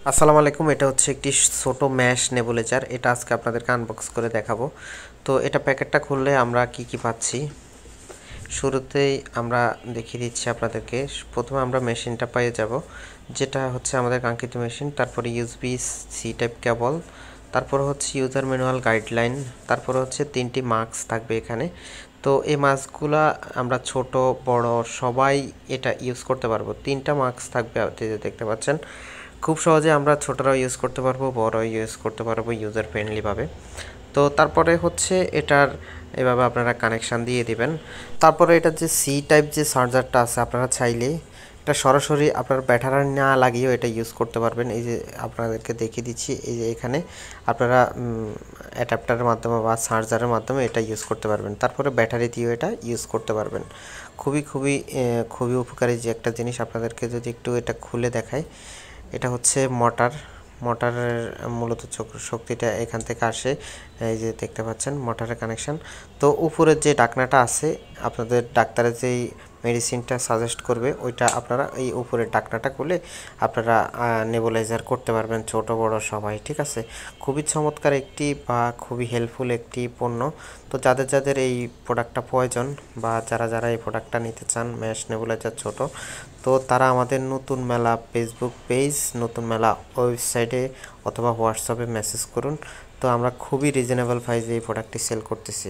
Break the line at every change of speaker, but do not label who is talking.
আসসালামু আলাইকুম। এটা হচ্ছে একটি ছোট ম্যাশ নেবুলাইজার। এটা আজকে আপনাদেরকে আনবক্স করে দেখাবো। তো এটা প্যাকেটটা খুললে আমরা কি পাচ্ছি শুরুতেই আমরা দেখিয়ে দিচ্ছি আপনাদেরকে। প্রথমে আমরা মেশিনটা পেয়ে যাব, যেটা হচ্ছে আমাদের কাঙ্ক্ষিত মেশিন। তারপরে ইউএসবি সি টাইপ কেবল, তারপর হচ্ছে ইউজার ম্যানুয়াল গাইডলাইন, তারপর হচ্ছে 3টি মাস্ক থাকবে এখানে। তো এই মাস্কগুলা আমরা ছোট বড় সবাই এটা ইউজ করতে পারবো। 3টা মাস্ক থাকবে, দেখতে পাচ্ছেন। খুব সহজে আমরা ছোটরাও ইউজ করতে পারবো, বড়ও ইউজ করতে পারবো ইউজার ফ্রেন্ডলিভাবে। তো তারপরে হচ্ছে এটার এভাবে আপনারা কানেকশান দিয়ে দিবেন। তারপরে এটার যে সি টাইপ যে চার্জারটা আছে, আপনারা চাইলে এটা সরাসরি আপনার ব্যাটারি না লাগিয়েও এটা ইউজ করতে পারবেন। এই যে আপনাদেরকে দেখিয়ে দিচ্ছি, এই যে এখানে আপনারা অ্যাডাপ্টারের মাধ্যমে বা চার্জারের মাধ্যমে এটা ইউজ করতে পারবেন। তারপরে ব্যাটারি দিয়েও এটা ইউজ করতে পারবেন। খুবই উপকারী যে একটা জিনিস। আপনাদেরকে যদি একটু এটা খুলে দেখাই, এটা হচ্ছে মোটরের মূলত শক্তিটা এখান থেকে আসে। এই যে দেখতে পাচ্ছেন মোটরের কানেকশন। তো উপরের যে ঢাকনাটা আছে, আপনাদের ডাক্তারের যেই মেডিসিনটা সাজেস্ট করবে ওইটা আপনারা এই উপরের ঢাকনাটা খুলে আপনারা নেবুলাইজার করতে পারবেন, ছোট বড় সবাই। ঠিক আছে, খুবই চমৎকার একটি বা খুবই হেল্পফুল একটি পণ্য। তো যাদের এই প্রোডাক্টটা প্রয়োজন বা যারা এই প্রোডাক্টটা নিতে চান, ম্যাশ নেবুলাইজার ছোট, তো তারা আমাদের নতুন মেলা ফেসবুক পেজ, নতুন মেলা ওয়েবসাইটে অথবা হোয়াটসঅ্যাপে মেসেজ করুন। তো আমরা খুবই রিজনেবল প্রাইসে এই প্রোডাক্টটি সেল করতেছি।